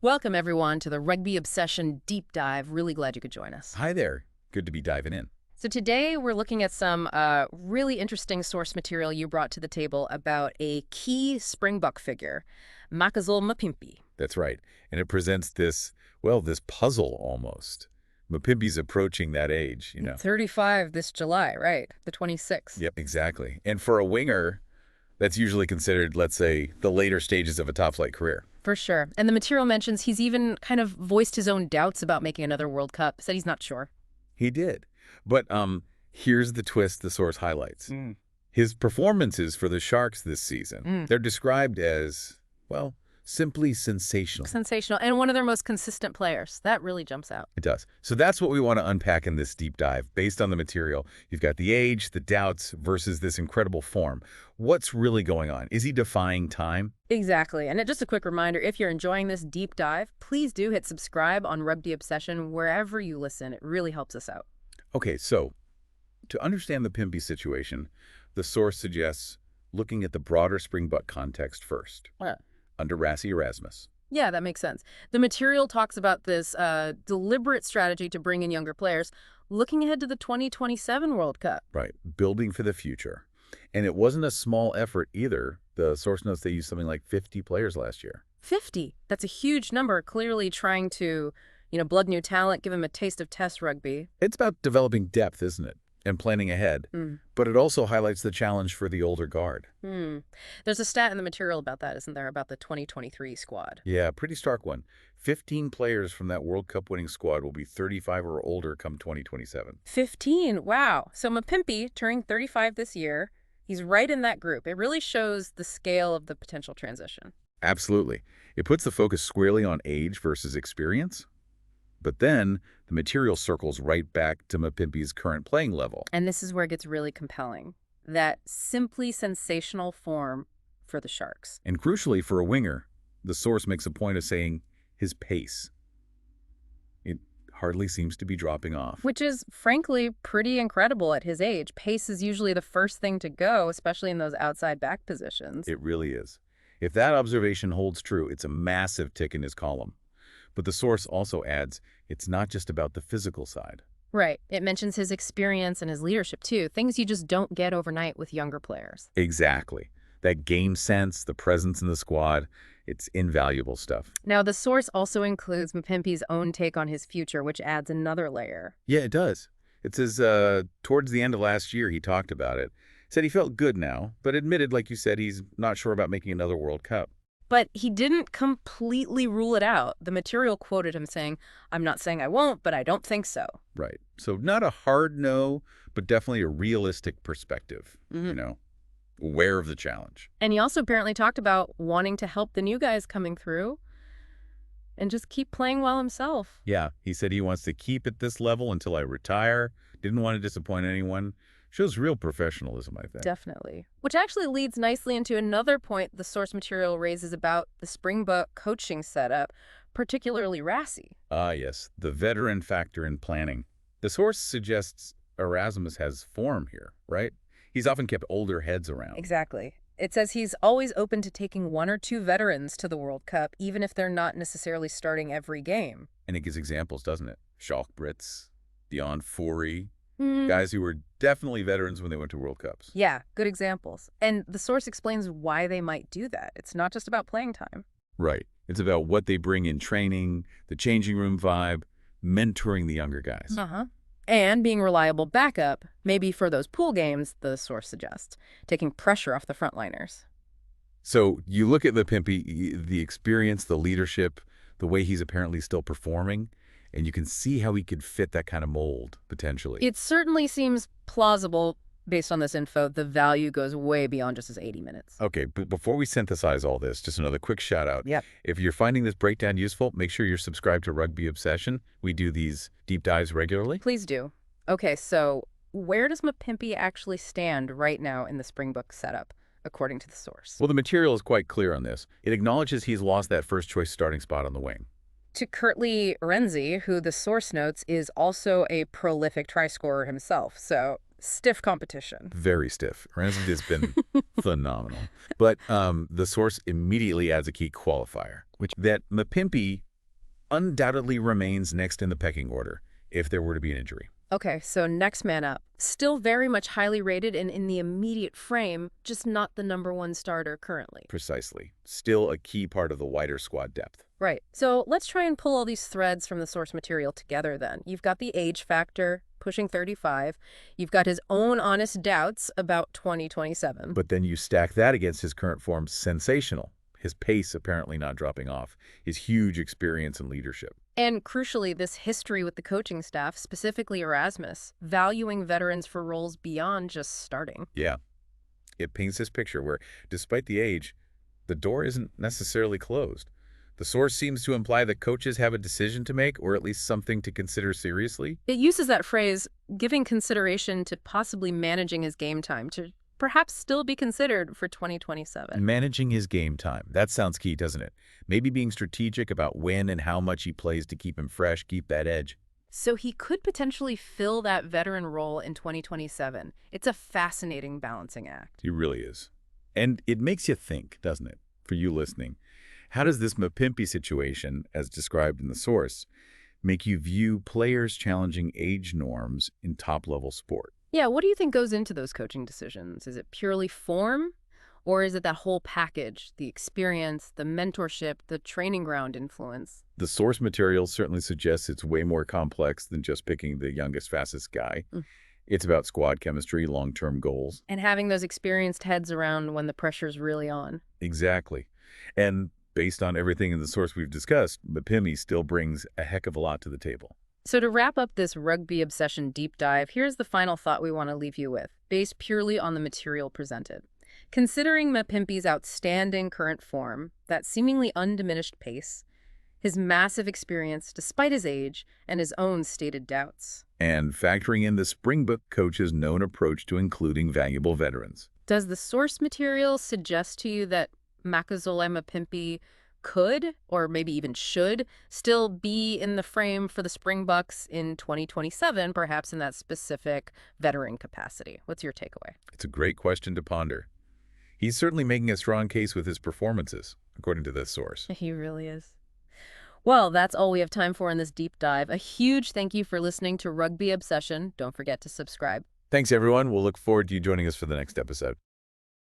Welcome, everyone, to the Rugby Obsession Deep Dive. Really glad you could join us. Hi there. Good to be diving in. So today we're looking at some really interesting source material you brought to the table about a key Springbok figure, Makazole Mapimpi. That's right. And it presents this, well, this puzzle almost. Mapimpi's approaching that age, 35 this July, right? The 26th. Yep, exactly. And for a winger, that's usually considered, let's say, the later stages of a top-flight career. For sure. And the material mentions he's even kind of voiced his own doubts about making another World Cup, said he's not sure. He did. But here's the twist the source highlights. His performances for the Sharks this season, they're described as, well, simply sensational. Sensational. And one of their most consistent players. That really jumps out. It does. So that's what we want to unpack in this deep dive. Based on the material, you've got the age, the doubts versus this incredible form. What's really going on? Is he defying time? Exactly. And just a quick reminder, if you're enjoying this deep dive, please do hit subscribe on Rugby Obsession wherever you listen. It really helps us out. Okay, so to understand the Mapimpi situation, the source suggests looking at the broader Springbok context first. Under Rassie Erasmus. Yeah, that makes sense. The material talks about this deliberate strategy to bring in younger players, looking ahead to the 2027 World Cup. Right, building for the future. And it wasn't a small effort either. The source notes they used something like 50 players last year. 50? That's a huge number, clearly trying to, blood new talent, give them a taste of test rugby. It's about developing depth, isn't it? And planning ahead. But it also highlights the challenge for the older guard. There's a stat in the material about that, isn't there, about the 2023 squad? Yeah, pretty stark one. 15 players from that World Cup winning squad will be 35 or older come 2027. 15? Wow. So Mapimpi, turning 35 this year, he's right in that group. It really shows the scale of the potential transition. Absolutely. It puts the focus squarely on age versus experience. But then the material circles right back to Mapimpi's current playing level. And this is where it gets really compelling. That simply sensational form for the Sharks. And crucially for a winger, the source makes a point of saying his pace. It hardly seems to be dropping off. Which is, frankly, pretty incredible at his age. Pace is usually the first thing to go, especially in those outside back positions. It really is. If that observation holds true, it's a massive tick in his column. But the source also adds, it's not just about the physical side. Right. It mentions his experience and his leadership, too. Things you just don't get overnight with younger players. Exactly. That game sense, the presence in the squad, it's invaluable stuff. Now, the source also includes Mapimpi's own take on his future, which adds another layer. Yeah, it does. It says towards the end of last year, he talked about it. Said he felt good now, but admitted, like you said, he's not sure about making another World Cup. But he didn't completely rule it out. The material quoted him saying, "I'm not saying I won't, but I don't think so." Right. So not a hard no, but definitely a realistic perspective, aware of the challenge. And he also apparently talked about wanting to help the new guys coming through and just keep playing well himself. Yeah, he said he wants to keep at this level until I retire, didn't want to disappoint anyone. Shows real professionalism, I think. Definitely. Which actually leads nicely into another point the source material raises about the Springbok coaching setup, particularly Rassie. Ah, yes, the veteran factor in planning. The source suggests Erasmus has form here, right? He's often kept older heads around. Exactly. It says he's always open to taking one or two veterans to the World Cup, even if they're not necessarily starting every game. And it gives examples, doesn't it? Schalk Brits, Dion Fourie, guys who were definitely veterans when they went to World Cups. Yeah, good examples. And the source explains why they might do that. It's not just about playing time. Right. It's about what they bring in training, the changing room vibe, mentoring the younger guys. And being reliable backup, maybe for those pool games, the source suggests, taking pressure off the frontliners. So you look at Mapimpi, the experience, the leadership, the way he's apparently still performing, and you can see how he could fit that kind of mold, potentially. It certainly seems plausible based on this info. The value goes way beyond just his 80 minutes. Okay, but before we synthesize all this, just another quick shout out. Yep. If you're finding this breakdown useful, make sure you're subscribed to Rugby Obsession. We do these deep dives regularly. Please do. Okay, so where does Mapimpi actually stand right now in the Springbok setup, according to the source? Well, the material is quite clear on this. It acknowledges he's lost that first choice starting spot on the wing. To Kurtley Renzi, who the source notes is also a prolific try scorer himself. So stiff competition. Very stiff. Renzi has been phenomenal. But the source immediately adds a key qualifier, which that Mapimpi undoubtedly remains next in the pecking order if there were to be an injury. Okay, so next man up. Still very much highly rated and in the immediate frame, just not the #1 starter currently. Precisely. Still a key part of the wider squad depth. Right. So let's try and pull all these threads from the source material together then. You've got the age factor, pushing 35. You've got his own honest doubts about 2027. But then you stack that against his current form, sensational. His pace apparently not dropping off. His huge experience and leadership. And crucially, this history with the coaching staff, specifically Erasmus, valuing veterans for roles beyond just starting. Yeah. It paints this picture where, despite the age, the door isn't necessarily closed. The source seems to imply that coaches have a decision to make, or at least something to consider seriously. It uses that phrase, giving consideration to possibly managing his game time to perhaps still be considered for 2027. Managing his game time. That sounds key, doesn't it? Maybe being strategic about when and how much he plays to keep him fresh, keep that edge. So he could potentially fill that veteran role in 2027. It's a fascinating balancing act. He really is. And it makes you think, doesn't it, for you listening? How does this Mapimpi situation, as described in the source, make you view players challenging age norms in top-level sport? Yeah, what do you think goes into those coaching decisions? Is it purely form? Or is it that whole package, the experience, the mentorship, the training ground influence? The source material certainly suggests it's way more complex than just picking the youngest, fastest guy. It's about squad chemistry, long-term goals. And having those experienced heads around when the pressure's really on. Exactly. And based on everything in the source we've discussed, Mapimpi still brings a heck of a lot to the table. So to wrap up this rugby obsession deep dive, here's the final thought we want to leave you with, based purely on the material presented. Considering Mapimpi's outstanding current form, that seemingly undiminished pace, his massive experience despite his age, and his own stated doubts. And factoring in the Springbok coach's known approach to including valuable veterans. Does the source material suggest to you that Makazole Mapimpi could, or maybe even should, still be in the frame for the Springboks in 2027, perhaps in that specific veteran capacity? What's your takeaway? It's a great question to ponder. He's certainly making a strong case with his performances, according to this source. He really is. Well, that's all we have time for in this deep dive. A huge thank you for listening to Rugby Obsession. Don't forget to subscribe. Thanks, everyone. We'll look forward to you joining us for the next episode.